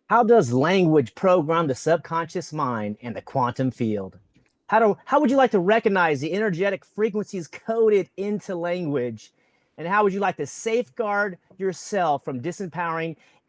How does language program the subconscious mind and the quantum field? How would you like to recognize the energetic frequencies coded into language? And how would you like to safeguard yourself from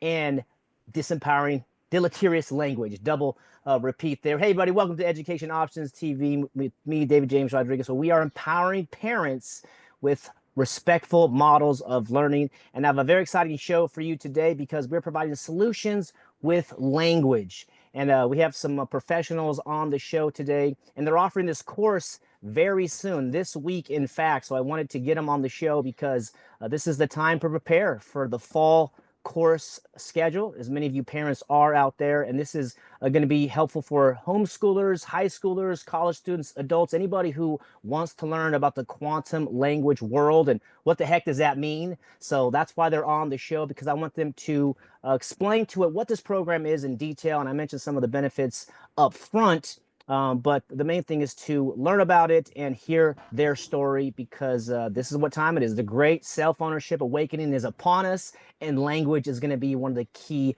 and disempowering deleterious language? Double repeat there. Hey, buddy, welcome to Education Options TV with me, David James Rodriguez. So we are empowering parents with respectful models of learning. And I have a very exciting show for you today because we're providing solutions with language. And we have some professionals on the show today, and they're offering this course very soon, this week, in fact. So I wanted to get them on the show because this is the time to prepare for the fall course schedule, as many of you parents are out there. And this is going to be helpful for homeschoolers, high schoolers, college students, adults, anybody who wants to learn about the quantum language world and what the heck does that mean. So that's why they're on the show, because I want them to explain to it what this program is in detail. And I mentioned some of the benefits up front. But the main thing is to learn about it and hear their story, because this is what time it is. The great self-ownership awakening is upon us, and language is going to be one of the key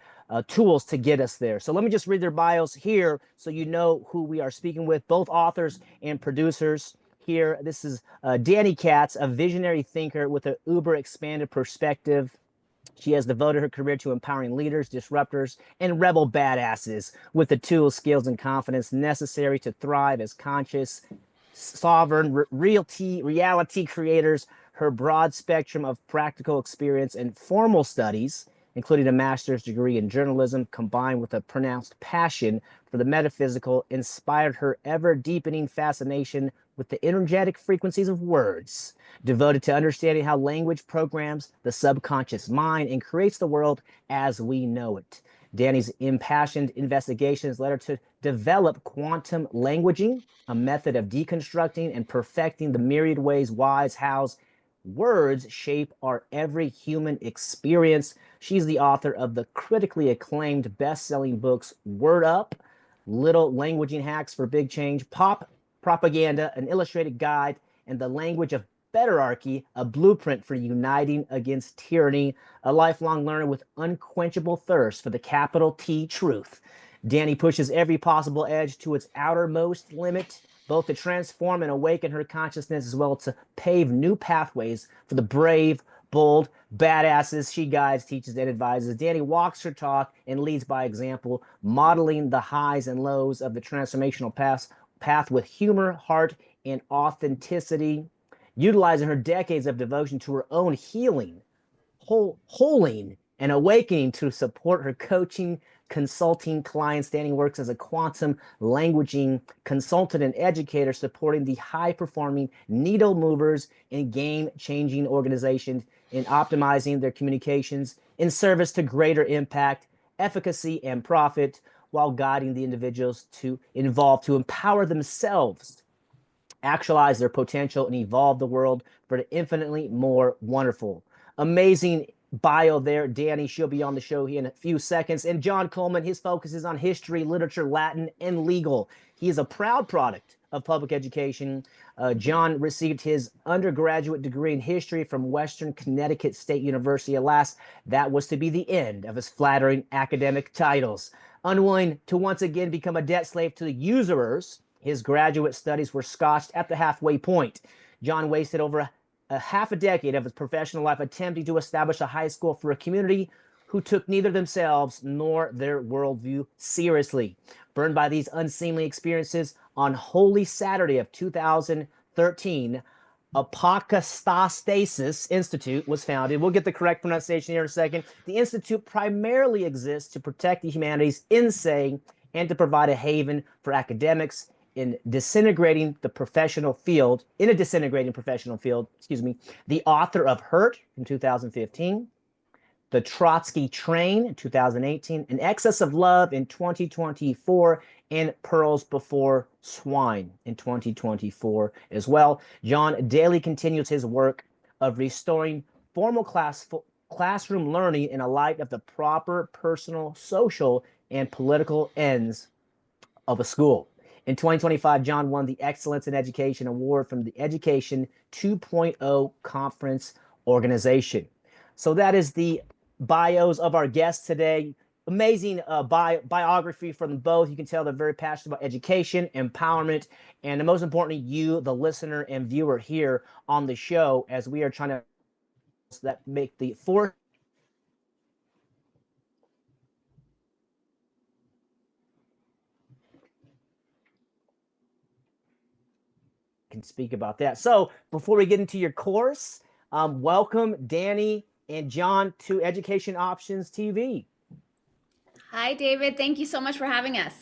tools to get us there. So let me just read their bios here so you know who we are speaking with, both authors and producers here. This is Dani Katz, a visionary thinker with an uber-expanded perspective. She has devoted her career to empowering leaders, disruptors, and rebel badasses with the tools, skills, and confidence necessary to thrive as conscious, sovereign, reality creators. Her broad spectrum of practical experience and formal studies, including a master's degree in journalism, combined with a pronounced passion for the metaphysical, inspired her ever-deepening fascination with the energetic frequencies of words, devoted to understanding how language programs the subconscious mind and creates the world as we know it. Dani's impassioned investigations led her to develop quantum languaging, a method of deconstructing and perfecting the myriad ways wise hows words shape our every human experience. She's the author of the critically acclaimed best-selling books Word Up, Little Languaging Hacks for Big Change, Pop Propaganda, an illustrated guide, and the language of Betterarchy, a blueprint for uniting against tyranny, a lifelong learner with unquenchable thirst for the capital T truth. Dani pushes every possible edge to its outermost limit, both to transform and awaken her consciousness, as well as to pave new pathways for the brave, bold, badasses she guides, teaches, and advises. Dani walks her talk and leads by example, modeling the highs and lows of the transformational path with humor, heart, and authenticity, utilizing her decades of devotion to her own healing, holing, and awakening to support her coaching, consulting clients. Dani works as a quantum languaging consultant and educator, supporting the high-performing needle movers in game-changing organizations in optimizing their communications in service to greater impact, efficacy, and profit, while guiding the individuals to empower themselves, actualize their potential, and evolve the world for the infinitely more wonderful. Amazing bio there, Dani. She'll be on the show here in a few seconds. And John Coleman, his focus is on history, literature, Latin, and legal. He is a proud product of public education. John received his undergraduate degree in history from Western Connecticut State University. Alas, that was to be the end of his flattering academic titles. Unwilling to once again become a debt slave to the usurers, his graduate studies were scotched at the halfway point. John wasted over a half a decade of his professional life attempting to establish a high school for a community who took neither themselves nor their worldview seriously. Burned by these unseemly experiences, on Holy Saturday of 2013, Apocatastasis Institute was founded. We'll get the correct pronunciation here in a second. The Institute primarily exists to protect the humanities in saying and to provide a haven for academics in a disintegrating professional field, the author of Hurt in 2015, The Trotsky Train in 2018, An Excess of Love in 2024, and Pearls Before Swine in 2024 as well. John daily continues his work of restoring formal classroom learning in a light of the proper personal, social, and political ends of a school. In 2025, John won the Excellence in Education Award from the Education 2.0 Conference Organization. So that is the bios of our guests today. amazing biography from both. You can tell they're very passionate about education, empowerment, and most importantly, you, the listener and viewer here on the show, as we are trying to that make the force can speak about that. So before we get into your course, welcome Dani and John to Education Options TV. Hi, David. Thank you so much for having us.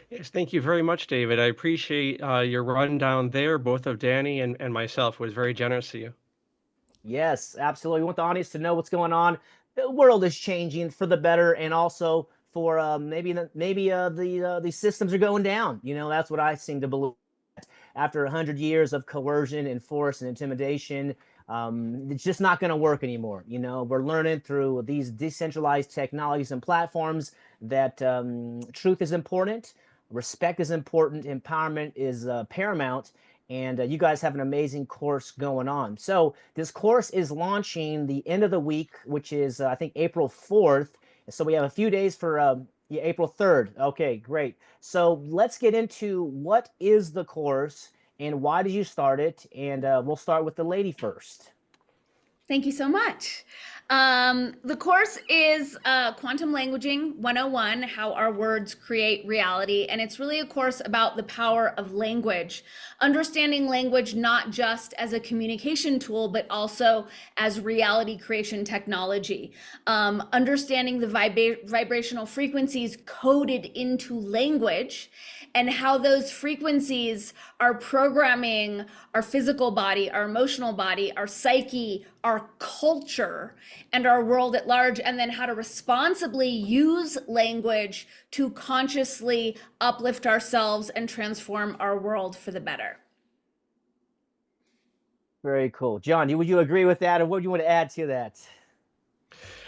Yes, thank you very much, David. I appreciate your rundown there. Both of Dani and myself was very generous of you. Yes, absolutely. We want the audience to know what's going on. The world is changing for the better, and also for the systems are going down. You know, that's what I seem to believe. After 100 years of coercion and force and intimidation, it's just not going to work anymore. You know, we're learning through these decentralized technologies and platforms that truth is important, respect is important, empowerment is paramount, and you guys have an amazing course going on. So this course is launching the end of the week, which is I think April 4th. So we have a few days for yeah, April 3rd. Okay, great. So let's get into what is the course and why did you start it? And we'll start with the lady first. Thank you so much. The course is Quantum Languaging 101, How Our Words Create Reality. And it's really a course about the power of language, understanding language not just as a communication tool, but also as reality creation technology. Understanding the vibrational frequencies coded into language and how those frequencies are programming our physical body, our emotional body, our psyche, our culture, and our world at large, and then how to responsibly use language to consciously uplift ourselves and transform our world for the better. Very cool. John, would you agree with that? Or what do you want to add to that?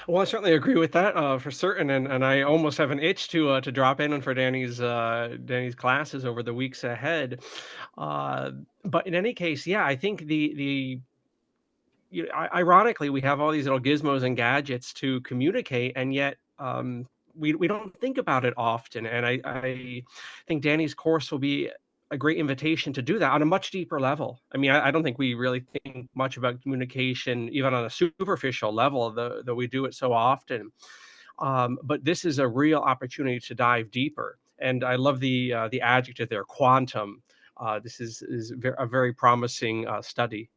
Well, I certainly agree with that for certain, and I almost have an itch to drop in for Danny's classes over the weeks ahead. Uh, but in any case, yeah, I think ironically, we have all these little gizmos and gadgets to communicate, and yet we don't think about it often. And I think Danny's course will be a great invitation to do that on a much deeper level. I mean, I don't think we really think much about communication, even on a superficial level, though we do it so often. But this is a real opportunity to dive deeper. And I love the adjective there, quantum. This is a very promising study.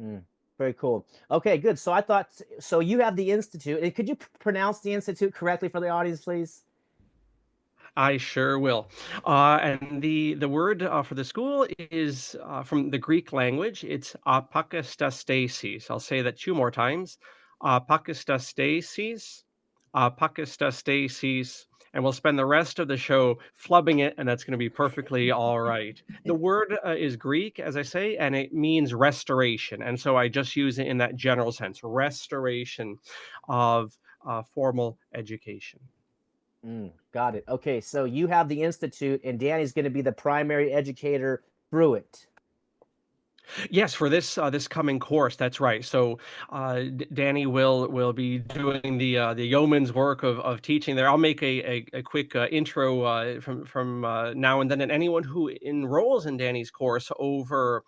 Mm, very cool. Okay, good. So I thought, so you have the Institute. And could you pronounce the Institute correctly for the audience, please? I sure will. And the word for the school is from the Greek language. It's apokatastasis. I'll say that two more times. Apokatastasis, apokatastasis, and we'll spend the rest of the show flubbing it, and that's going to be perfectly all right. The word is Greek, as I say, and it means restoration. And so I just use it in that general sense, restoration of formal education. Got it. Okay, so you have the Institute, and Danny's going to be the primary educator through it. Yes, for this coming course, that's right. So, Danny will be doing the yeoman's work of teaching there. I'll make a quick intro from now and then, and anyone who enrolls in Danny's course over.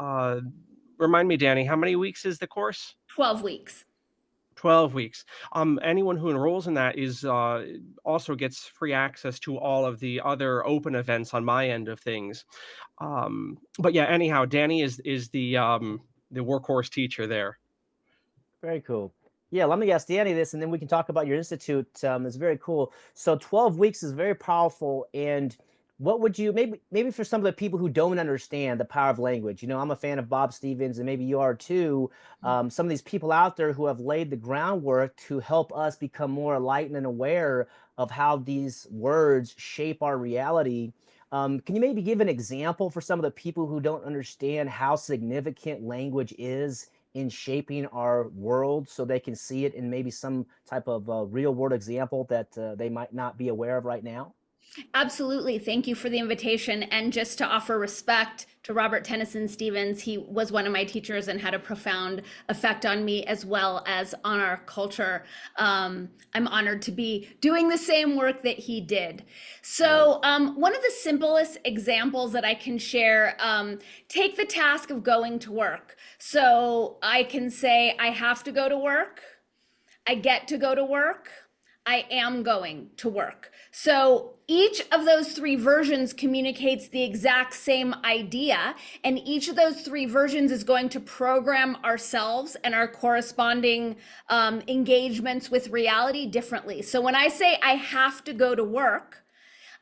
Uh, Remind me, Danny, how many weeks is the course? 12 weeks. 12 weeks. Anyone who enrolls in that is also gets free access to all of the other open events on my end of things. But yeah, anyhow, Danny is the workhorse teacher there. Very cool. Yeah, let me ask Danny this, and then we can talk about your institute. It's very cool. So 12 weeks is very powerful. And what would you maybe for some of the people who don't understand the power of language? You know, I'm a fan of Bob Stevens, and maybe you are too. Some of these people out there who have laid the groundwork to help us become more enlightened and aware of how these words shape our reality. Can you maybe give an example for some of the people who don't understand how significant language is in shaping our world so they can see it in maybe some type of real world example that they might not be aware of right now? Absolutely. Thank you for the invitation. And just to offer respect to Robert Tennyson Stevens, he was one of my teachers and had a profound effect on me as well as on our culture. I'm honored to be doing the same work that he did. So one of the simplest examples that I can share, take the task of going to work. So I can say, I have to go to work. I get to go to work. I am going to work. So each of those three versions communicates the exact same idea, and each of those three versions is going to program ourselves and our corresponding engagements with reality differently. So when I say I have to go to work,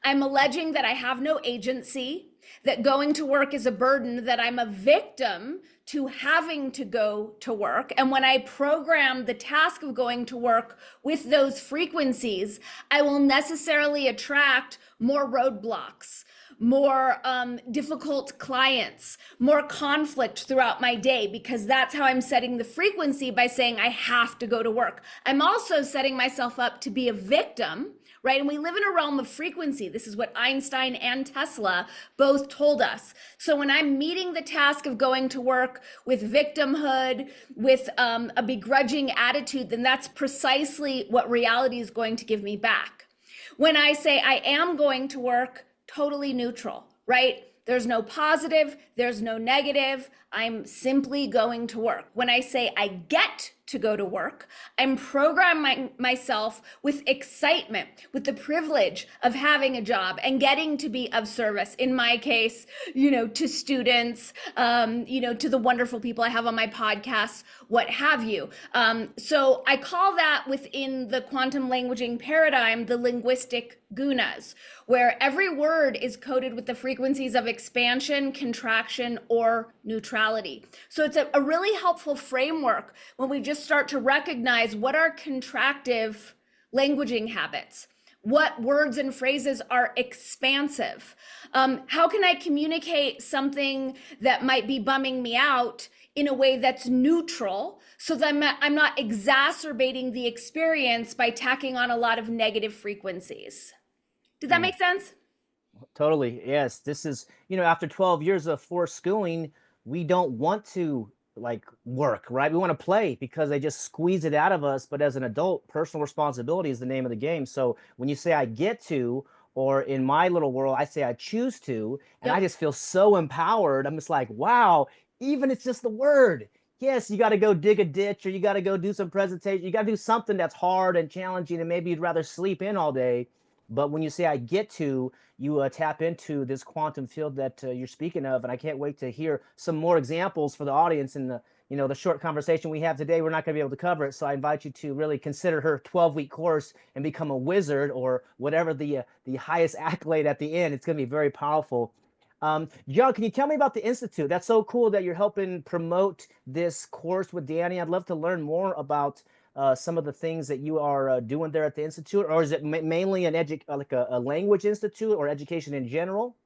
I'm alleging that I have no agency, that going to work is a burden, that I'm a victim to having to go to work. And when I program the task of going to work with those frequencies, I will necessarily attract more roadblocks, more difficult clients, more conflict throughout my day, because that's how I'm setting the frequency by saying I have to go to work. I'm also setting myself up to be a victim, right? And we live in a realm of frequency. This is what Einstein and Tesla both told us. So when I'm meeting the task of going to work with victimhood, with a begrudging attitude, then that's precisely what reality is going to give me back. When I say I am going to work, totally neutral, right? There's no positive, there's no negative. I'm simply going to work. When I say I get to go to work, I'm programming myself with excitement, with the privilege of having a job and getting to be of service. In my case, to students, to the wonderful people I have on my podcast, what have you. So I call that, within the quantum languaging paradigm, the linguistic gunas, where every word is coded with the frequencies of expansion, contraction, or neutrality. So it's a really helpful framework when we just start to recognize what are contractive languaging habits, what words and phrases are expansive. How can I communicate something that might be bumming me out in a way that's neutral, so that I'm not exacerbating the experience by tacking on a lot of negative frequencies? Did that make sense? Totally. Yes. This is, after 12 years of forced schooling, we don't want to work, right? We want to play because they just squeeze it out of us. But as an adult, personal responsibility is the name of the game. So when you say I get to, or in my little world, I say I choose to, and I just feel so empowered. I'm just like, wow, even it's just the word. Yes, you got to go dig a ditch, or you got to go do some presentation. You got to do something that's hard and challenging, and maybe you'd rather sleep in all day. But when you say I get to, you tap into this quantum field that you're speaking of, and I can't wait to hear some more examples for the audience in the short conversation we have today. We're not going to be able to cover it, so I invite you to really consider her 12-week course and become a wizard, or whatever the highest accolade at the end. It's going to be very powerful. John, can you tell me about the Institute? That's so cool that you're helping promote this course with Dani. I'd love to learn more about some of the things that you are doing there at the Institute, or is it mainly an a language institute, or education in general?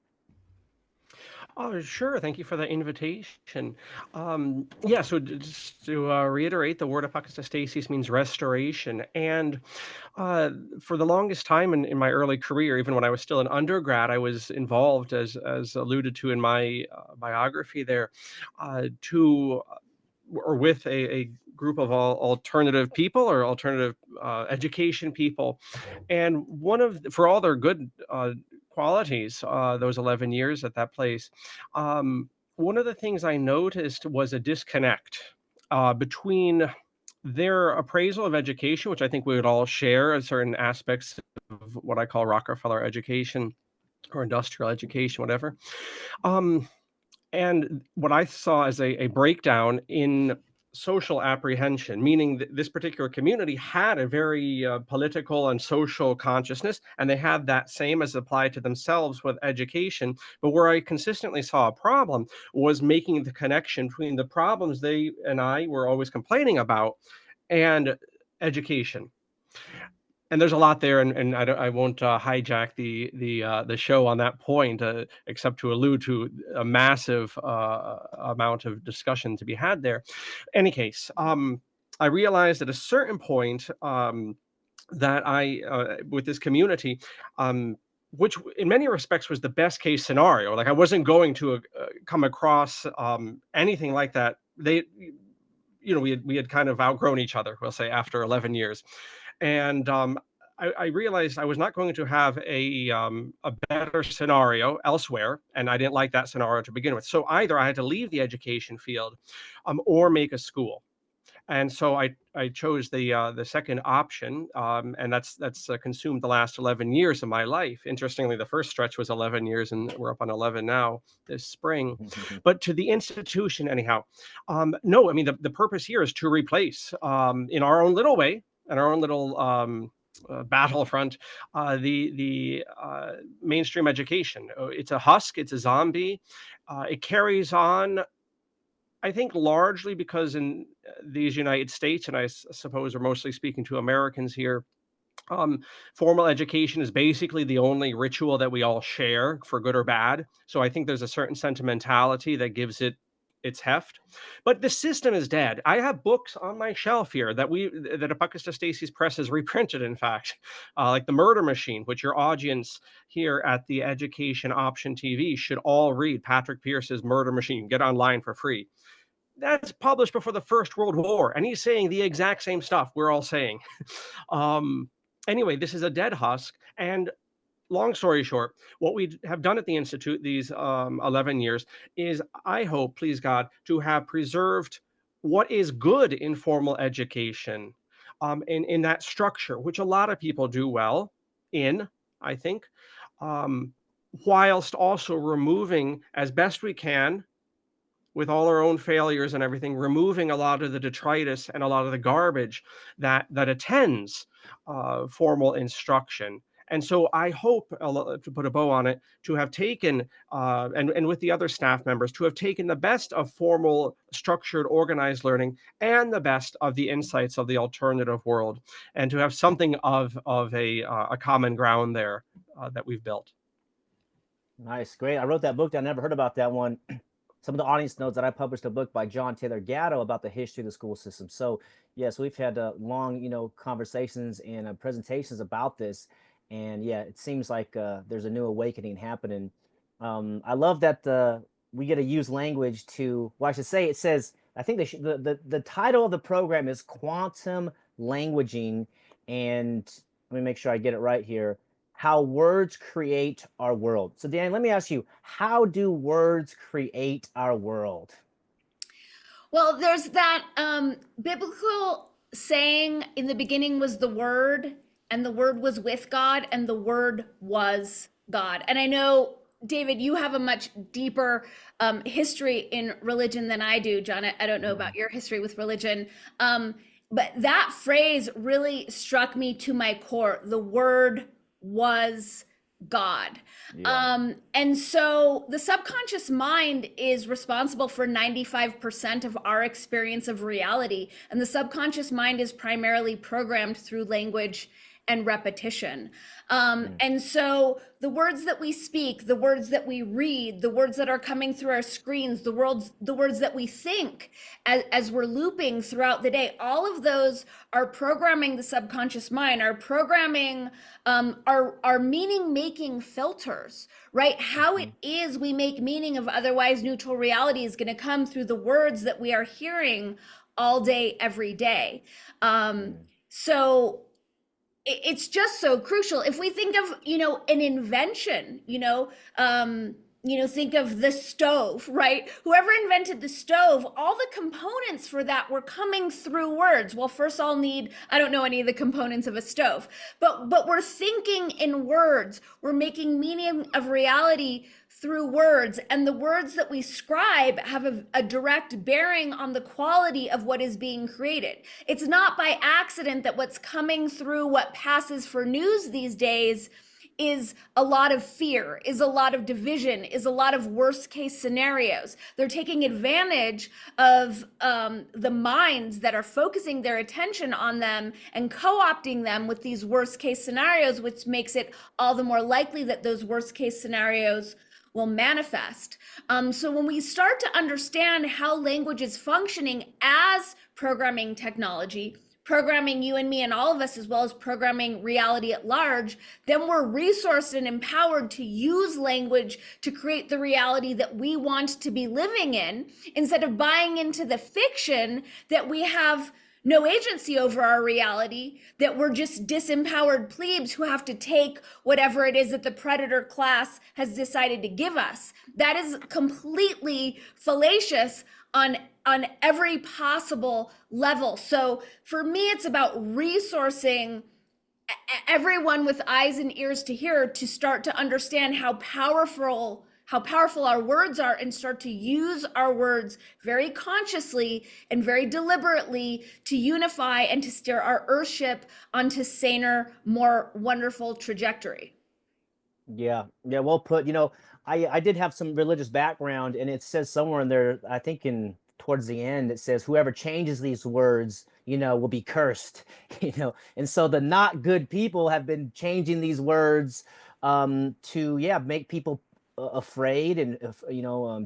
Oh, sure. Thank you for the invitation. Yeah, so just to reiterate, the word Apocatastasis means restoration. And for the longest time in my early career, even when I was still an undergrad, I was involved, as alluded to in my biography there, with a group of alternative people, or alternative education people. And for all their good qualities, those 11 years at that place, one of the things I noticed was a disconnect between their appraisal of education, which I think we would all share as certain aspects of what I call Rockefeller education or industrial education, whatever. And what I saw as a breakdown in social apprehension, meaning that this particular community had a very political and social consciousness, and they had that same as applied to themselves with education. But where I consistently saw a problem was making the connection between the problems they and I were always complaining about and education. And there's a lot there, and I won't hijack the show on that point, except to allude to a massive amount of discussion to be had there. Any case, I realized at a certain point that with this community, which in many respects was the best case scenario. Like I wasn't going to come across anything like that. We had kind of outgrown each other, we'll say, after 11 years. And I realized I was not going to have a better scenario elsewhere, and I didn't like that scenario to begin with. So either I had to leave the education field or make a school. And so I chose the second option, and that's consumed the last 11 years of my life. Interestingly, the first stretch was 11 years, and we're up on 11 now this spring. But to the institution, anyhow, no, I mean the purpose here is to replace, in our own little way, in our own little battlefront, the mainstream education. It's a husk. It's a zombie. It carries on, I think, largely because in these United States, and I suppose we're mostly speaking to Americans here, formal education is basically the only ritual that we all share, for good or bad. So I think there's a certain sentimentality that gives it its heft. But the system is dead. I have books on my shelf here that Apocatastasis Press has reprinted, in fact, like The Murder Machine, which your audience here at the Education Option TV should all read. Patrick Pierce's Murder Machine. Get online for free. That's published before the First World War, and he's saying the exact same stuff we're all saying. Anyway, this is a dead husk, and long story short, what we have done at the Institute these 11 years is, I hope, please God, to have preserved what is good in formal education, in that structure, which a lot of people do well in, I think, whilst also removing, as best we can, with all our own failures and everything, removing a lot of the detritus and a lot of the garbage that attends formal instruction. And so I hope, to put a bow on it, to have taken, and with the other staff members, to have taken the best of formal, structured, organized learning and the best of the insights of the alternative world, and to have something of a common ground there that we've built. Nice, great. I wrote that book. I never heard about that one. Some of the audience knows that I published a book by John Taylor Gatto about the history of the school system. So yes, we've had long, conversations and presentations about this. And yeah, it seems like there's a new awakening happening. I love that we get to use language to, well, I should say, it says, I think the title of the program is Quantum Languaging. And let me make sure I get it right here. How words create our world. So Dani, let me ask you, how do words create our world? Well, there's that biblical saying, in the beginning was the Word, and the Word was with God, and the Word was God. And I know, David, you have a much deeper history in religion than I do. John, I don't know about your history with religion. But that phrase really struck me to my core. The Word was God. Yeah. And so the subconscious mind is responsible for 95% of our experience of reality. And the subconscious mind is primarily programmed through language and repetition. And so the words that we speak, the words that we read, the words that are coming through our screens, the words that we think as we're looping throughout the day, all of those are programming the subconscious mind, are programming our meaning-making filters, right? How it is we make meaning of otherwise neutral reality is going to come through the words that we are hearing all day, every day. So it's just so crucial. If we think of, an invention, think of the stove, right? Whoever invented the stove, all the components for that were coming through words. Well, first I'll need, I don't know any of the components of a stove, but we're thinking in words. We're making meaning of reality through words, and the words that we scribe have a direct bearing on the quality of what is being created. It's not by accident that what's coming through what passes for news these days is a lot of fear, is a lot of division, is a lot of worst case scenarios. They're taking advantage of the minds that are focusing their attention on them and co-opting them with these worst case scenarios, which makes it all the more likely that those worst case scenarios will manifest. So when we start to understand how language is functioning as programming technology, programming you and me and all of us, as well as programming reality at large, then we're resourced and empowered to use language to create the reality that we want to be living in, instead of buying into the fiction that we have no agency over our reality, that we're just disempowered plebes who have to take whatever it is that the predator class has decided to give us. That is completely fallacious on every possible level. So for me, it's about resourcing everyone with eyes and ears to hear, to start to understand how powerful our words are, and start to use our words very consciously and very deliberately to unify and to steer our Earthship onto saner, more wonderful trajectory. Yeah, well put. I did have some religious background, and it says somewhere in there, I think towards the end, it says whoever changes these words, will be cursed. And so the not good people have been changing these words to make people afraid and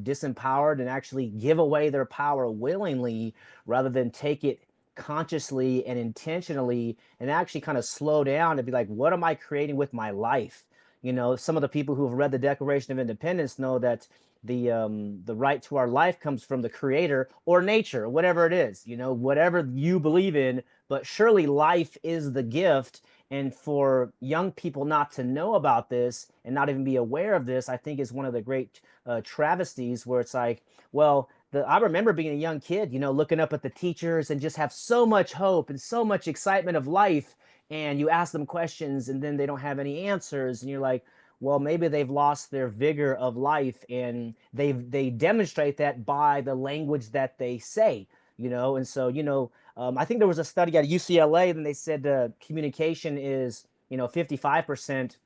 disempowered, and actually give away their power willingly, rather than take it consciously and intentionally, and actually kind of slow down and be like, what am I creating with my life? Some of the people who have read the Declaration of Independence know that the right to our life comes from the Creator or nature, whatever it is, whatever you believe in. But surely life is the gift. And for young people not to know about this and not even be aware of this, I think is one of the great travesties, where it's like, well, I remember being a young kid, looking up at the teachers and just have so much hope and so much excitement of life. And you ask them questions and then they don't have any answers. And you're like, well, maybe they've lost their vigor of life, and they demonstrate that by the language that they say, And so, I think there was a study at UCLA, and they said communication is, 55%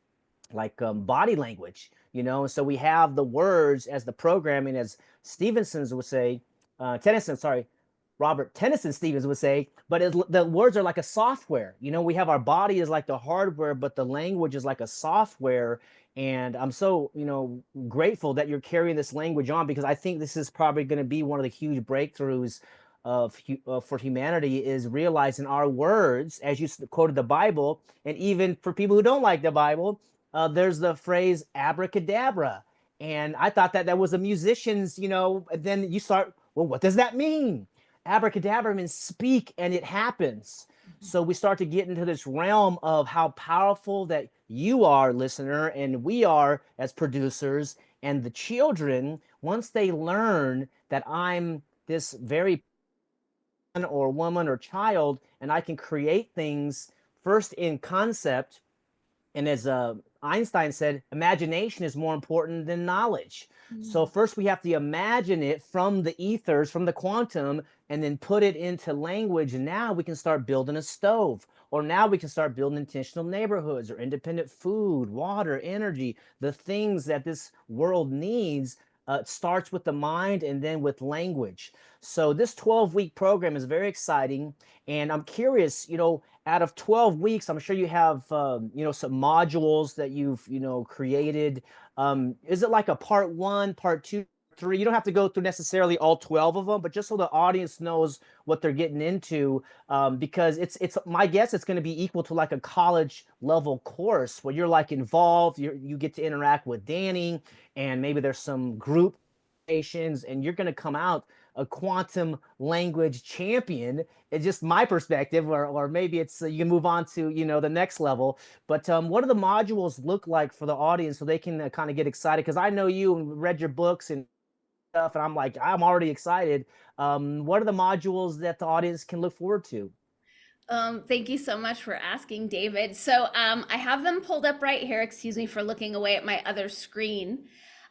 like body language, And so we have the words as the programming, as Stevenson's would say, Tennyson, sorry, Robert Tennyson Stevens would say, but the words are like a software. We have our body is like the hardware, but the language is like a software. And I'm so, grateful that you're carrying this language on, because I think this is probably going to be one of the huge breakthroughs for humanity, is realizing our words, as you quoted the Bible, and even for people who don't like the Bible, there's the phrase abracadabra. And I thought that was a musician's, then you start, well, what does that mean? Abracadabra means speak and it happens. So we start to get into this realm of how powerful that you are, listener, and we are as producers, and the children, once they learn that I'm this very man or woman or child, and I can create things first in concept. And as Einstein said, imagination is more important than knowledge. So first we have to imagine it from the ethers, from the quantum, and then put it into language. And now we can start building a stove, or now we can start building intentional neighborhoods, or independent food, water, energy, the things that this world needs. Starts with the mind and then with language. So this 12-week program is very exciting. And I'm curious, out of 12 weeks, I'm sure you have, some modules that you've, created. Is it like a part 1, part 2, 3? You don't have to go through necessarily all 12 of them, but just so the audience knows what they're getting into, because it's my guess it's going to be equal to like a college level course, where you're like involved, you get to interact with Dani, and maybe there's some group stations, and you're going to come out a quantum language champion. It's just my perspective, or maybe it's you can move on to the next level. But what do the modules look like for the audience, so they can kind of get excited? Because I know you and read your books and stuff, and I'm already excited. What are the modules that the audience can look forward to? Thank you so much for asking, David. So I have them pulled up right here. Excuse me for looking away at my other screen.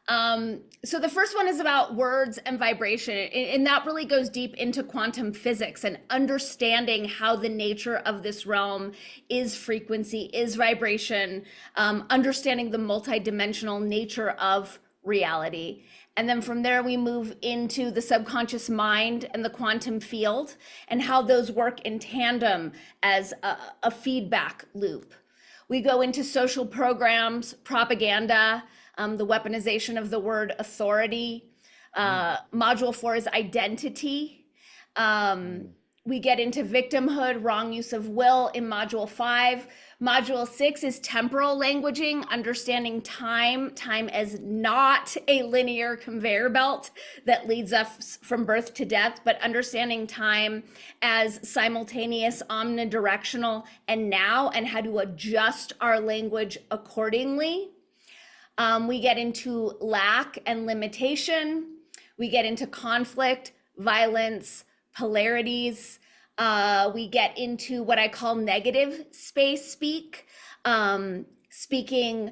So the first one is about words and vibration, and that really goes deep into quantum physics and understanding how the nature of this realm is frequency, is vibration, understanding the multidimensional nature of reality. And then from there, we move into the subconscious mind and the quantum field, and how those work in tandem as a feedback loop. We go into social programs, propaganda, the weaponization of the word authority. Module 4 is identity. We get into victimhood, wrong use of will in Module 5. Module 6 is temporal languaging, understanding time as not a linear conveyor belt that leads us from birth to death, but understanding time as simultaneous, omnidirectional, and now, and how to adjust our language accordingly. We get into lack and limitation. We get into conflict, violence, polarities. We get into what I call negative space speak, speaking,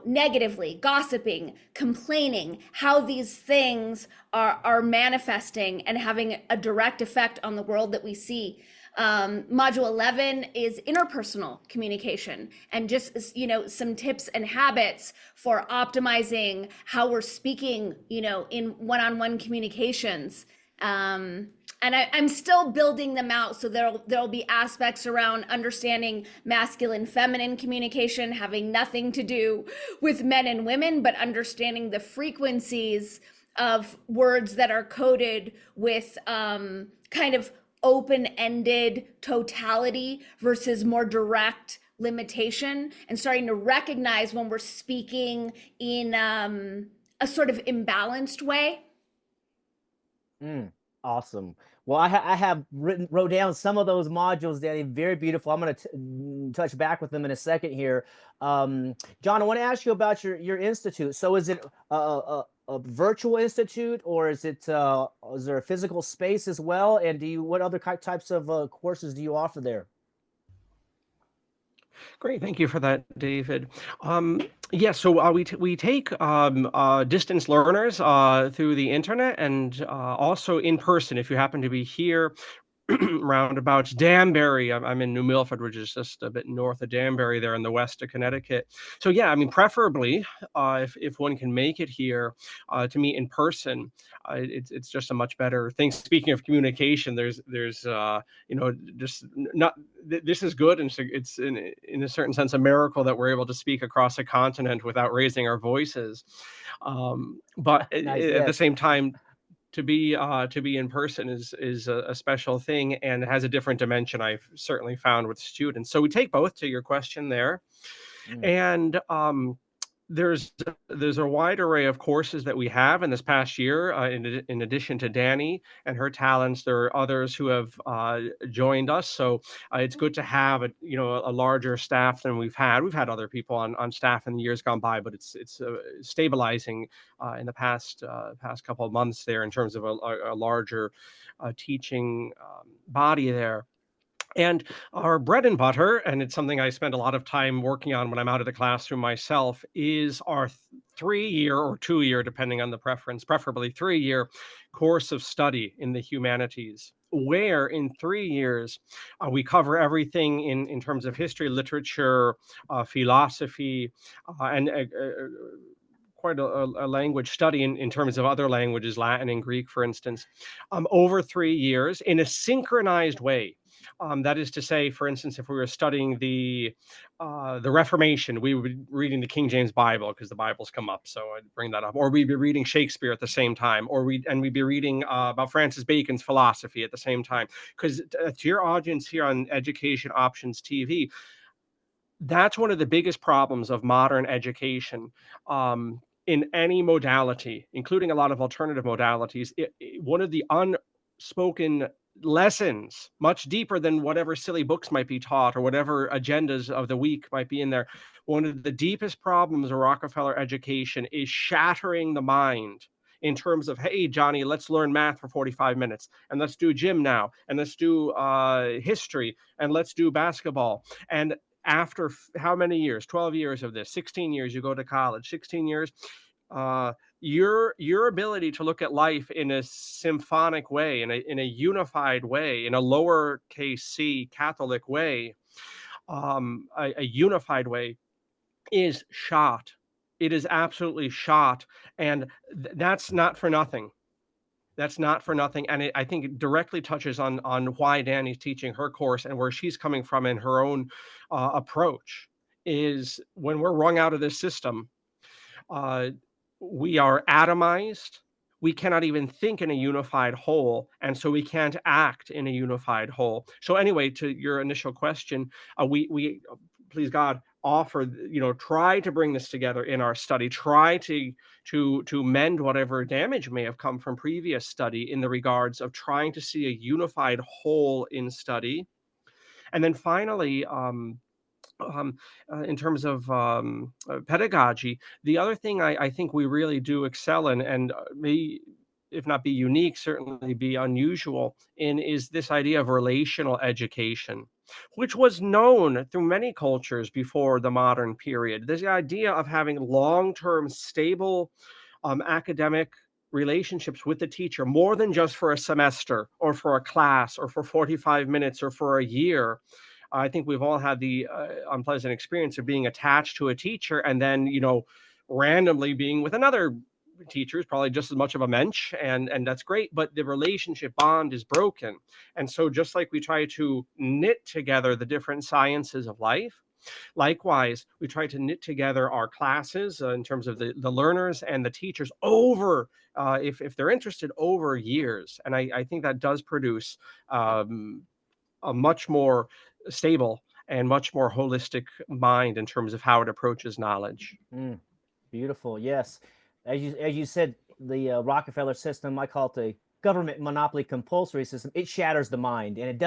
negatively, gossiping, complaining, how these things are manifesting and having a direct effect on the world that we see. Module 11 is interpersonal communication, and just, some tips and habits for optimizing how we're speaking, in one-on-one communications. And I'm still building them out. So there'll be aspects around understanding masculine, feminine communication, having nothing to do with men and women, but understanding the frequencies of words that are coded with kind of open-ended totality versus more direct limitation, and starting to recognize when we're speaking in a sort of imbalanced way. Awesome. Well, I have wrote down some of those modules, Dani. Very beautiful. I'm going to touch back with them in a second here. John, I want to ask you about your institute. So is it a virtual institute, or is there a physical space as well? And what other types of courses do you offer there? Great, thank you for that, David. Yeah, so we take distance learners through the internet, and also in person if you happen to be here roundabouts Danbury. I'm in New Milford, which is just a bit north of Danbury there in the west of Connecticut. So yeah, I mean, preferably if one can make it here to meet in person, it's just a much better thing. Speaking of communication, there's just not, this is good, and it's in a certain sense a miracle that we're able to speak across a continent without raising our voices. But Nice, at the yes. same time, to be in person is a special thing, and has a different dimension I've certainly found with students. So we take both, to your question there. And there's a wide array of courses that we have in this past year. In addition to Dani and her talents, there are others who have joined us. So it's good to have a larger staff than we've had. We've had other people on staff in the years gone by, but it's stabilizing in the past couple of months there in terms of a larger teaching body there. And our bread and butter, and it's something I spend a lot of time working on when I'm out of the classroom myself, is our 3-year or 2-year, depending on the preference, preferably 3-year course of study in the humanities, where in 3 years we cover everything in terms of history, literature, philosophy, and quite a language study in terms of other languages, Latin and Greek, for instance, over 3 years in a synchronized way. That is to say, for instance, if we were studying the Reformation, we would be reading the King James Bible because the Bibles come up, so I'd bring that up. Or we'd be reading Shakespeare at the same time, or we'd be reading about Francis Bacon's philosophy at the same time. Because to your audience here on Education Options TV, that's one of the biggest problems of modern education. In any modality, including a lot of alternative modalities, one of the unspoken lessons, much deeper than whatever silly books might be taught or whatever agendas of the week might be in there, one of the deepest problems of Rockefeller education is shattering the mind in terms of, hey, Johnny, let's learn math for 45 minutes, and let's do gym now, and let's do history, and let's do basketball. And after how many years? 12 years of this, 16 years, you go to college, 16 years, your ability to look at life in a symphonic way, in a unified way, in a lowercase c Catholic way, a unified way, is shot. It is absolutely shot, and that's not for nothing. That's not for nothing, and I think it directly touches on why Dani's teaching her course and where she's coming from in her own approach. Is when we're wrung out of this system, we are atomized, we cannot even think in a unified whole, and so we can't act in a unified whole. So anyway, to your initial question, we please God offer, try to bring this together in our study, try to mend whatever damage may have come from previous study in the regards of trying to see a unified whole in study. And then finally, in terms of pedagogy, the other thing I think we really do excel in, and may, if not be unique, certainly be unusual in, is this idea of relational education, which was known through many cultures before the modern period. This idea of having long-term, stable academic relationships with the teacher, more than just for a semester or for a class or for 45 minutes or for a year. I think we've all had the unpleasant experience of being attached to a teacher and then, randomly being with another teacher is probably just as much of a mensch, and that's great, but the relationship bond is broken. And so just like we try to knit together the different sciences of life, likewise, we try to knit together our classes in terms of the learners and the teachers over, if they're interested, over years. And I think that does produce a much more stable and much more holistic mind in terms of how it approaches knowledge. Beautiful. Yes. As you said, the Rockefeller system, I call it the government monopoly compulsory system. It shatters the mind, and it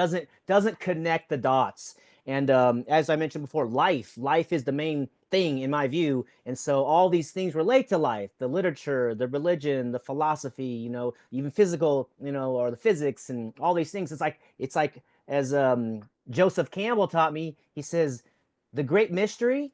doesn't connect the dots. And as I mentioned before, life is the main thing in my view. And so all these things relate to life: the literature, the religion, the philosophy, even physical, or the physics, and all these things. It's like as Joseph Campbell taught me. He says, the great mystery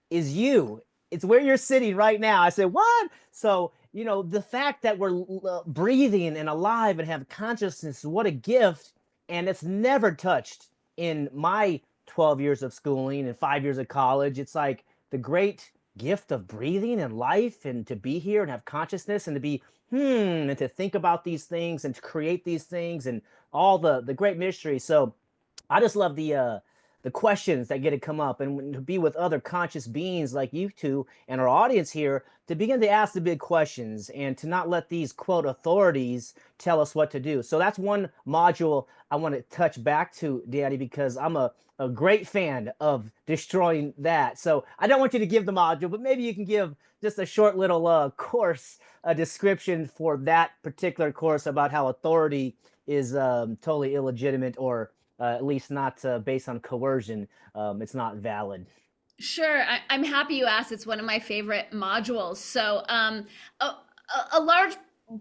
is you. It's where you're sitting right now. I said, what? So, the fact that we're breathing and alive and have consciousness, what a gift. And it's never touched in my 12 years of schooling and 5 years of college. It's like the great gift of breathing and life, and to be here and have consciousness, and to be, and to think about these things and to create these things, and all the great mystery. So I just love the questions that get to come up, and to be with other conscious beings like you two and our audience here, to begin to ask the big questions and to not let these quote authorities tell us what to do. So that's one module I want to touch back to, Dani, because I'm a great fan of destroying that. So I don't want you to give the module, but maybe you can give just a short little course, a description for that particular course about how authority is totally illegitimate, or at least not based on coercion. It's not valid. Sure, I'm happy you asked. It's one of my favorite modules. So, a large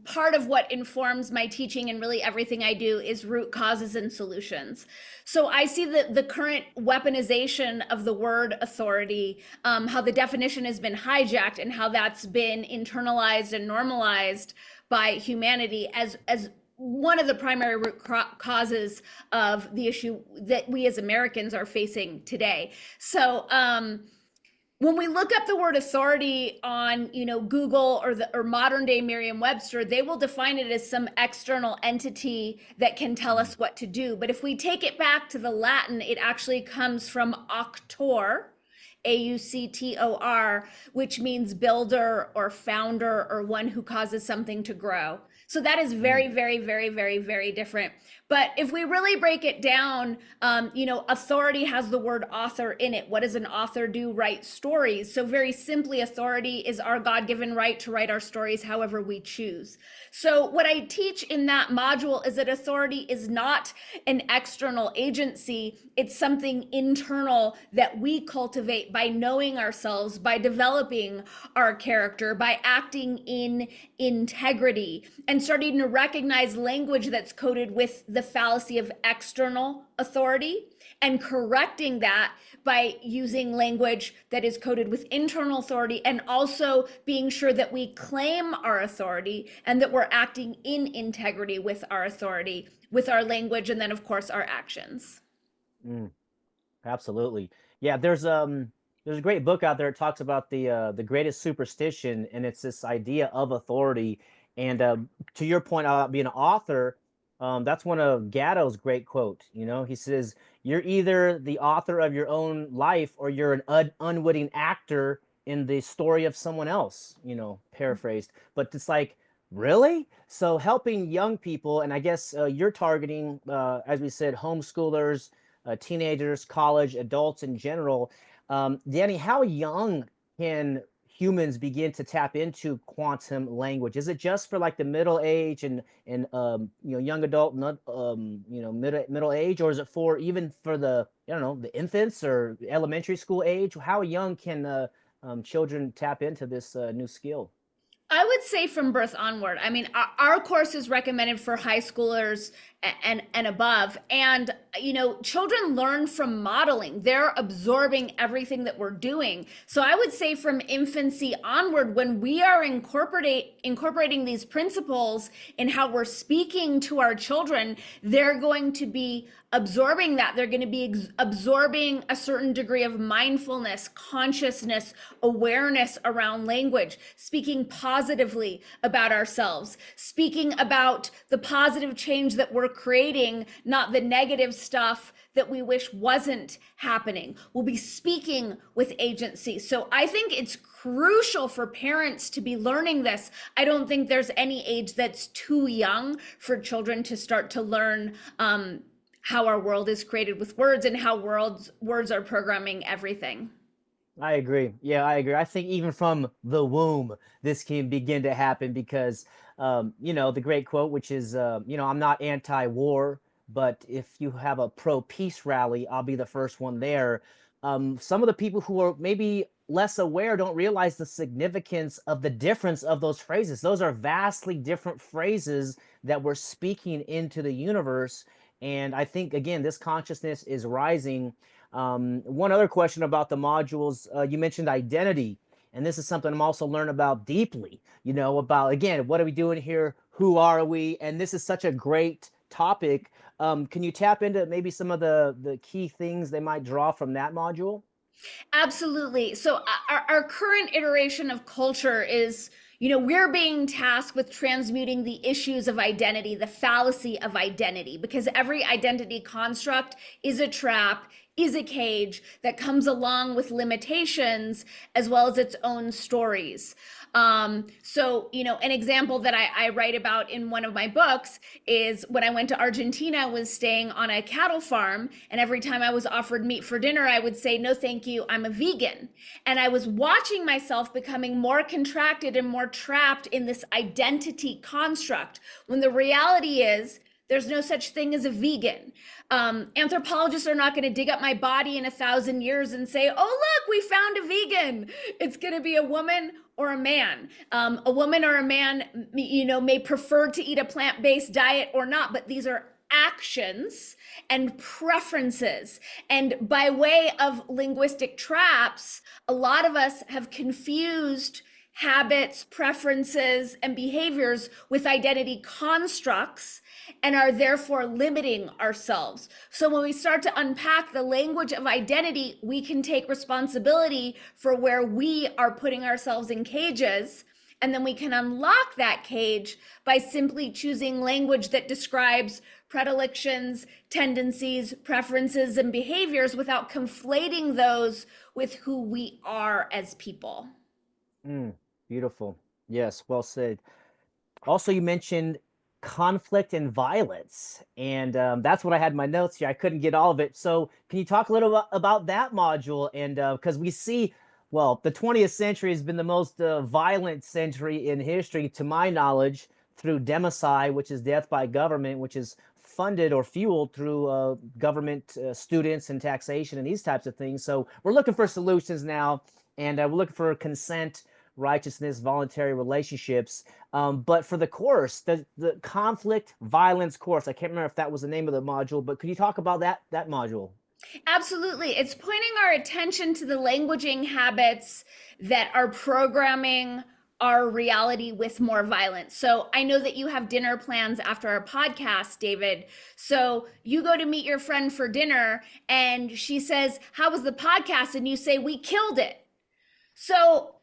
part of what informs my teaching and really everything I do is root causes and solutions. So I see the current weaponization of the word authority, how the definition has been hijacked, and how that's been internalized and normalized by humanity as one of the primary root causes of the issue that we as Americans are facing today. So when we look up the word authority on Google or modern day Merriam-Webster, they will define it as some external entity that can tell us what to do. But if we take it back to the Latin, it actually comes from auctor, auctor, which means builder or founder, or one who causes something to grow. So that is very, very, very, very, very different. But if we really break it down, authority has the word author in it. What does an author do? Write stories. So very simply, authority is our God-given right to write our stories however we choose. So what I teach in that module is that authority is not an external agency. It's something internal that we cultivate by knowing ourselves, by developing our character, by acting in integrity, and starting to recognize language that's coded with the fallacy of external authority, and correcting that by using language that is coded with internal authority, and also being sure that we claim our authority and that we're acting in integrity with our authority, with our language, and then of course our actions. Absolutely. Yeah, there's a great book out there. It talks about the greatest superstition, and it's this idea of authority. And to your point about being an author, that's one of Gatto's great quote. He says, "You're either the author of your own life, or you're an unwitting actor in the story of someone else." Paraphrased. But it's like Really? So helping young people, and I guess you're targeting, as we said, homeschoolers, teenagers, college, adults in general. Danny, how young can humans begin to tap into quantum language? Is it just for like the middle age and young adult, not middle age, or is it for even for the I don't know the infants or elementary school age? How young can children tap into this new skill? I would say from birth onward. I mean, our course is recommended for high schoolers and above. And children learn from modeling. They're absorbing everything that we're doing. So I would say from infancy onward, when we are incorporating these principles in how we're speaking to our children, they're going to be absorbing that. They're going to be absorbing a certain degree of mindfulness, consciousness, awareness around language, speaking positively about ourselves, speaking about the positive change that we're creating, not the negative stuff that we wish wasn't happening. We'll be speaking with agency. So I think it's crucial for parents to be learning this. I don't think there's any age that's too young for children to start to learn how our world is created with words and how words are programming everything. I agree. Yeah, I agree. I think even from the womb, this can begin to happen because, the great quote, which is, I'm not anti-war, but if you have a pro-peace rally, I'll be the first one there. Some of the people who are maybe less aware don't realize the significance of the difference of those phrases. Those are vastly different phrases that we're speaking into the universe. And I think, again, this consciousness is rising. One other question about the modules, you mentioned identity, and this is something I'm also learning about deeply, about, again, what are we doing here? Who are we? And this is such a great topic. Can you tap into maybe some of the key things they might draw from that module? Absolutely. So our current iteration of culture is, we're being tasked with transmuting the issues of identity, the fallacy of identity, because every identity construct is a trap, is a cage that comes along with limitations as well as its own stories. An example that I write about in one of my books is when I went to Argentina, I was staying on a cattle farm, and every time I was offered meat for dinner, I would say, no, thank you, I'm a vegan. And I was watching myself becoming more contracted and more trapped in this identity construct, when the reality is, there's no such thing as a vegan. Anthropologists are not going to dig up my body in 1,000 years and say, oh, look, we found a vegan. It's going to be a woman or a man. A woman or a man, may prefer to eat a plant-based diet or not, but these are actions and preferences. And by way of linguistic traps, a lot of us have confused habits, preferences, and behaviors with identity constructs and are therefore limiting ourselves. So when we start to unpack the language of identity, we can take responsibility for where we are putting ourselves in cages, and then we can unlock that cage by simply choosing language that describes predilections, tendencies, preferences, and behaviors without conflating those with who we are as people. Beautiful. Yes, well said. Also, you mentioned conflict and violence, and that's what I had in my notes here. I couldn't get all of it. So, can you talk a little about that module? And because we see, well, the 20th century has been the most violent century in history, to my knowledge, through democide, which is death by government, which is funded or fueled through government students and taxation and these types of things. So, we're looking for solutions now, and we're looking for consent, righteousness, voluntary relationships. But for the course, the conflict violence course, I can't remember if that was the name of the module, but could you talk about that module? Absolutely. It's pointing our attention to the languaging habits that are programming our reality with more violence. So I know that you have dinner plans after our podcast, David. So you go to meet your friend for dinner and she says, how was the podcast? And you say, we killed it. So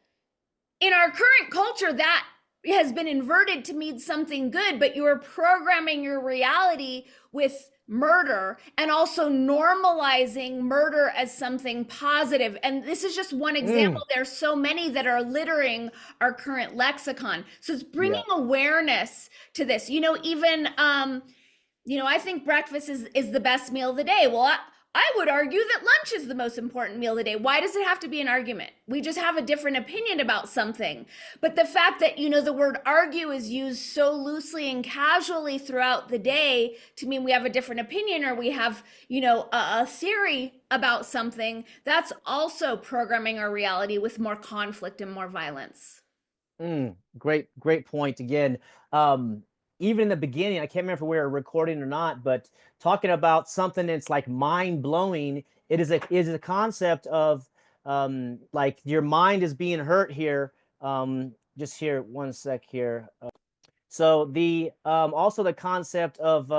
in our current culture, that has been inverted to mean something good, but you are programming your reality with murder and also normalizing murder as something positive. And this is just one example. There's so many that are littering our current lexicon. So it's bringing awareness to this. You know, even I think breakfast is the best meal of the day. Well, I would argue that lunch is the most important meal of the day. Why does it have to be an argument? We just have a different opinion about something. But the fact that, the word argue is used so loosely and casually throughout the day to mean we have a different opinion, or we have, a theory about something, that's also programming our reality with more conflict and more violence. Great point again. Even in the beginning, I can't remember if we were recording or not, but talking about something that's like mind blowing, it is a concept of like your mind is being hurt here. Just here, one sec here. So the also the concept of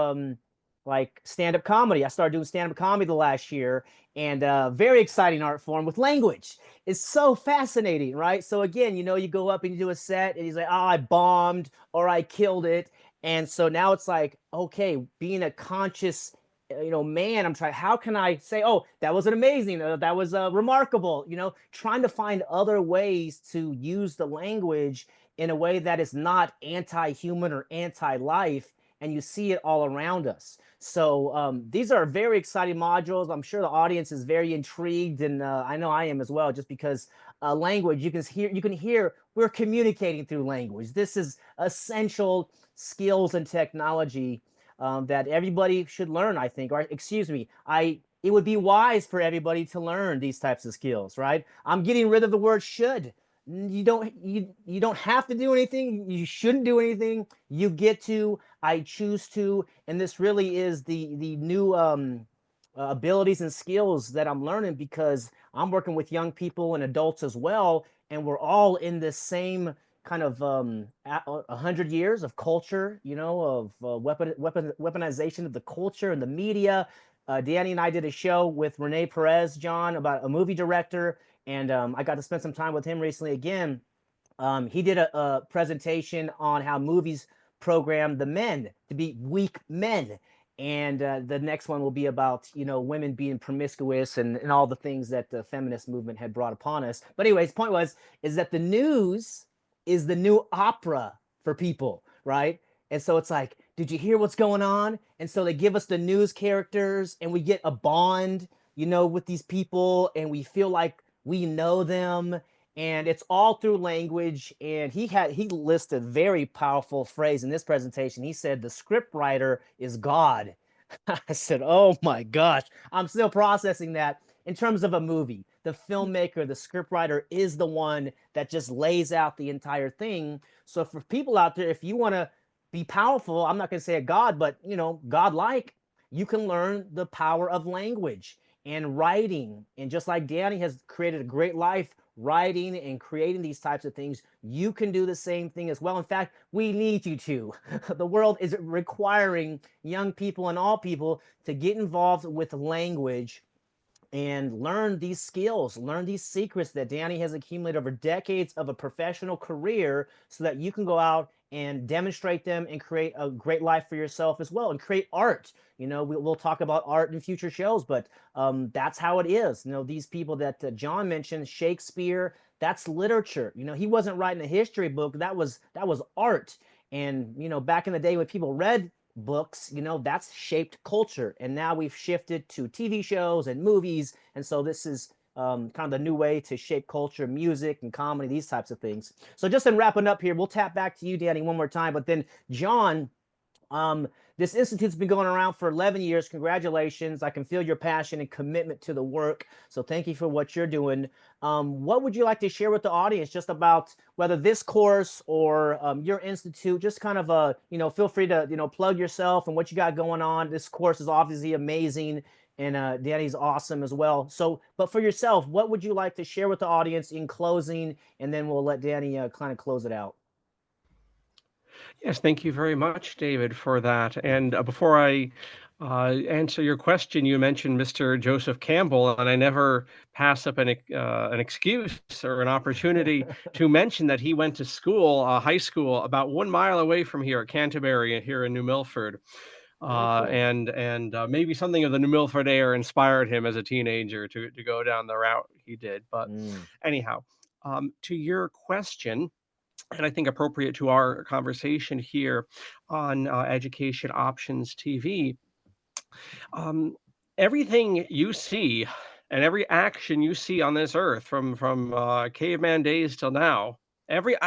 like stand-up comedy. I started doing stand-up comedy the last year, and very exciting art form with language. It's so fascinating, right? So again, you go up and you do a set, and he's like, "Oh, I bombed," or "I killed it." And so now it's like, okay, being a conscious, man, I'm trying, how can I say, oh, that was an amazing, that was remarkable, trying to find other ways to use the language in a way that is not anti-human or anti-life, and you see it all around us. So these are very exciting modules. I'm sure the audience is very intrigued, and I know I am as well, just because language, you can hear we're communicating through language. This is essential skills and technology that everybody should learn, I think, or excuse me, it would be wise for everybody to learn these types of skills, right? I'm getting rid of the word should. You don't have to do anything. You shouldn't do anything. You get to, I choose to, and this really is the new abilities and skills that I'm learning, because I'm working with young people and adults as well, and we're all in this same kind of 100 years of culture, of weaponization of the culture and the media. Dani and I did a show with Rene Perez, John, about a movie director, and I got to spend some time with him recently again. He did a presentation on how movies program the men to be weak men. And the next one will be about, women being promiscuous and all the things that the feminist movement had brought upon us. But anyways, point is that the news is the new opera for people, right? And so it's like, did you hear what's going on? And so they give us the news characters, and we get a bond, with these people, and we feel like we know them, and it's all through language. And he listed a very powerful phrase in this presentation. He said the script writer is God. I said, oh my gosh, I'm still processing that. In terms of a movie, the filmmaker, the scriptwriter is the one that just lays out the entire thing. So for people out there, if you want to be powerful, I'm not going to say a god, but godlike, you can learn the power of language and writing. And just like Dani has created a great life writing and creating these types of things, you can do the same thing as well. In fact, we need you to. The world is requiring young people and all people to get involved with language and learn these skills, learn these secrets that Dani has accumulated over decades of a professional career, so that you can go out and demonstrate them and create a great life for yourself as well, and create art. We'll talk about art in future shows, but that's how it is. These people that John mentioned, Shakespeare, that's literature. He wasn't writing a history book. That was art. And back in the day when people read books, that's shaped culture. And now we've shifted to TV shows and movies. And so this is kind of the new way to shape culture, music and comedy, these types of things. So just in wrapping up here, we'll tap back to you, Dani, one more time. But then, John, this institute's been going around for 11 years. Congratulations. I can feel your passion and commitment to the work. So thank you for what you're doing. What would you like to share with the audience just about whether this course or your institute? Just kind of, feel free to, plug yourself and what you got going on. This course is obviously amazing, and Dani's awesome as well. So, but for yourself, what would you like to share with the audience in closing? And then we'll let Dani kind of close it out. Yes, thank you very much, David, for that. And before I answer your question, you mentioned Mr. Joseph Campbell, and I never pass up an excuse or an opportunity to mention that he went to school, high school, about 1 mile away from here at Canterbury, here in New Milford. Cool. And maybe something of the New Milford air inspired him as a teenager to go down the route he did. But anyhow, to your question, and I think appropriate to our conversation here on Education Options TV, everything you see and every action you see on this earth from caveman days till now,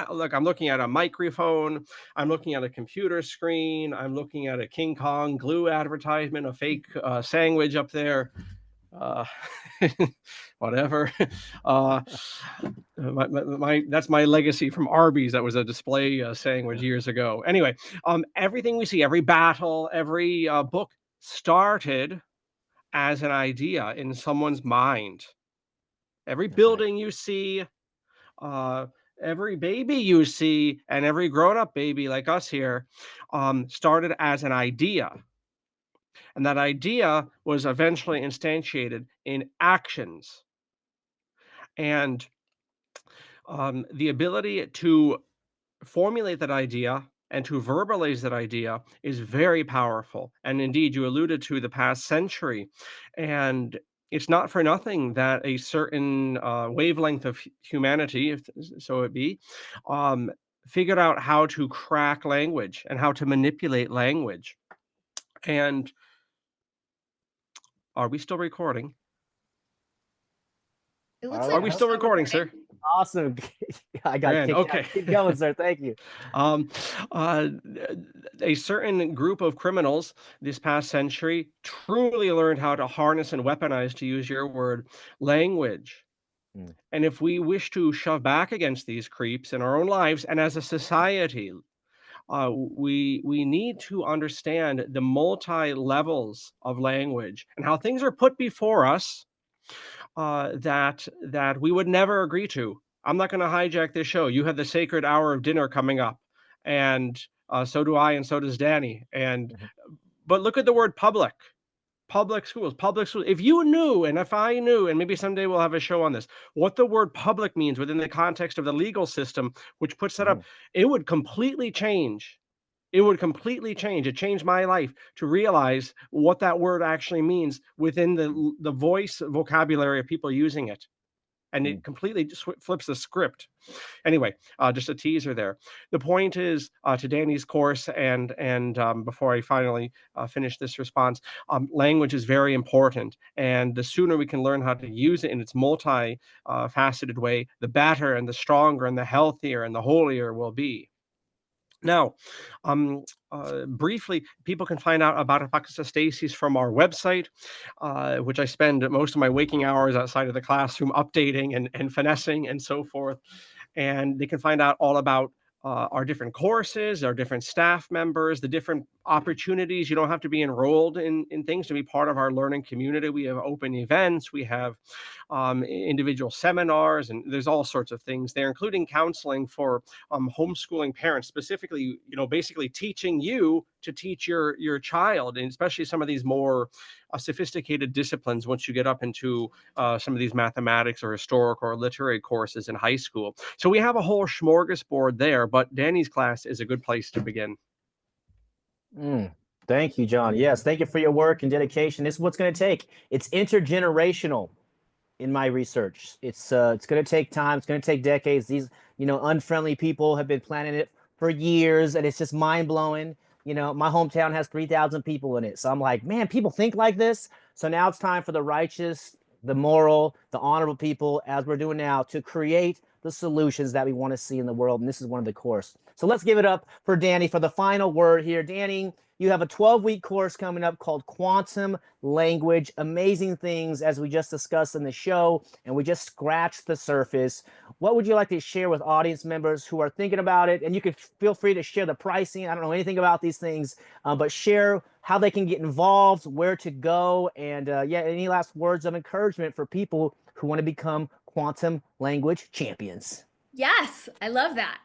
look, I'm looking at a microphone, I'm looking at a computer screen, I'm looking at a King Kong glue advertisement, a fake sandwich up there, uh, whatever. That's my legacy from Arby's. That was a display sandwich years ago. Anyway, everything we see, every battle, every book started as an idea in someone's mind. Every building you see, every baby you see, and every grown-up baby like us here started as an idea. And that idea was eventually instantiated in actions. And the ability to formulate that idea and to verbalize that idea is very powerful. And indeed, you alluded to the past century. And it's not for nothing that a certain wavelength of humanity, if so it be, figured out how to crack language and how to manipulate language. And are we still recording? It looks Are we still recording, sir? Awesome. I got Grand, kicked okay. out. Keep going, sir. Thank you. A certain group of criminals this past century truly learned how to harness and weaponize, to use your word, language. And if we wish to shove back against these creeps in our own lives and as a society, we need to understand the multi levels of language and how things are put before us that we would never agree to. I'm not going to hijack this show. You have the sacred hour of dinner coming up, and so do I, and so does Dani. But look at the word public. Public schools, public schools. If you knew, and if I knew, and maybe someday we'll have a show on this, what the word public means within the context of the legal system, which puts that up, it would completely change. It would completely change. It changed my life to realize what that word actually means within the voice vocabulary of people using it. And it completely flips the script. Anyway, just a teaser there. The point is, to Dani's course, and before I finally finish this response, language is very important. And the sooner we can learn how to use it in its multi-faceted way, the better and the stronger and the healthier and the holier we'll be. Now, briefly, people can find out about Apocatastasis from our website, which I spend most of my waking hours outside of the classroom updating and finessing and so forth. And they can find out all about our different courses, our different staff members, the different opportunities. You don't have to be enrolled in things to be part of our learning community. We have open events, we have individual seminars, and there's all sorts of things there, including counseling for homeschooling parents, specifically, basically teaching you to teach your child, and especially some of these more sophisticated disciplines once you get up into some of these mathematics or historic or literary courses in high school. So we have a whole smorgasbord there, but Dani's class is a good place to begin. Thank you, John. Yes, thank you for your work and dedication. This is what's going to take. It's intergenerational in my research. It's going to take time. It's going to take decades. These, unfriendly people have been planning it for years, and it's just mind-blowing. My hometown has 3,000 people in it. So I'm like, man, people think like this. So now it's time for the righteous, the moral, the honorable people, as we're doing now, to create the solutions that we want to see in the world. And this is one of the course. So let's give it up for Dani for the final word here. Dani, you have a 12-week course coming up called Quantum Language. Amazing things, as we just discussed in the show, and we just scratched the surface. What would you like to share with audience members who are thinking about it? And you can feel free to share the pricing. I don't know anything about these things, but share how they can get involved, where to go, and any last words of encouragement for people who want to become quantum language champions. Yes, I love that.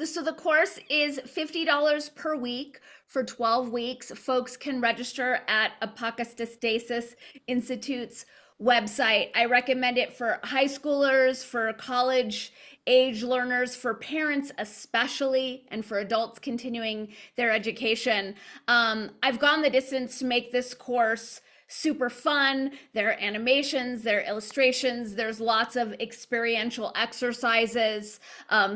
So the course is $50 per week for 12 weeks. Folks can register at ApocatastasisInstitute's website. I recommend it for high schoolers, for college age learners, for parents especially, and for adults continuing their education. I've gone the distance to make this course super fun. There are animations, there are illustrations, there's lots of experiential exercises,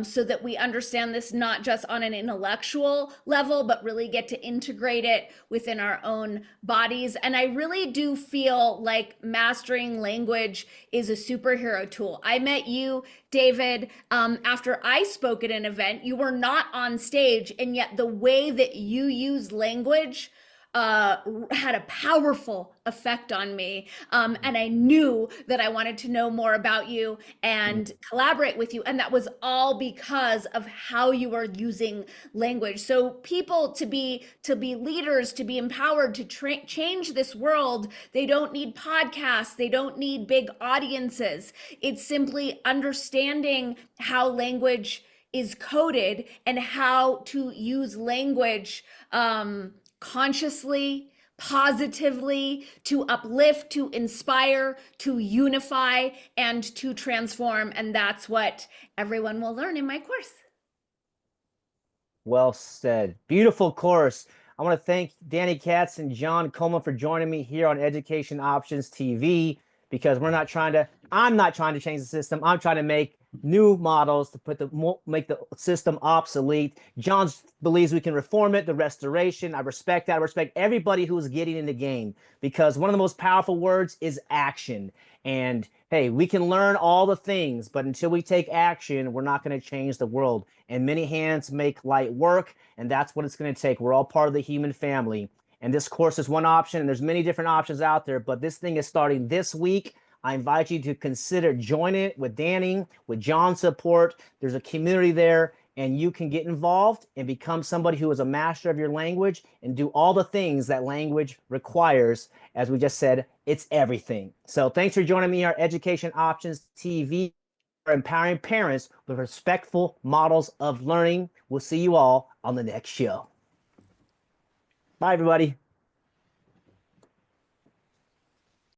so that we understand this not just on an intellectual level, but really get to integrate it within our own bodies. And I really do feel like mastering language is a superhero tool. I met you, David, after I spoke at an event. You were not on stage, and yet the way that you use language had a powerful effect on me. And I knew that I wanted to know more about you and collaborate with you. And that was all because of how you are using language. So people to be leaders, to be empowered, to change this world, they don't need podcasts. They don't need big audiences. It's simply understanding how language is coded and how to use language consciously, positively, to uplift, to inspire, to unify, and to transform. And that's what everyone will learn in my course. Well said. Beautiful course. I want to thank Dani Katz and John Coleman for joining me here on Education Options TV, because I'm not trying to change the system. I'm trying to make new models to make the system obsolete. John believes we can reform it, the restoration. I respect that. I respect everybody who's getting in the game, because one of the most powerful words is action. And hey, we can learn all the things, but until we take action, we're not going to change the world. And many hands make light work, and that's what it's going to take. We're all part of the human family. And this course is one option, and there's many different options out there, but this thing is starting this week. I invite you to consider joining it with Dani, with John's support. There's a community there, and you can get involved and become somebody who is a master of your language and do all the things that language requires. As we just said, it's everything. So thanks for joining me on Education Options TV, for empowering parents with respectful models of learning. We'll see you all on the next show. Bye, everybody.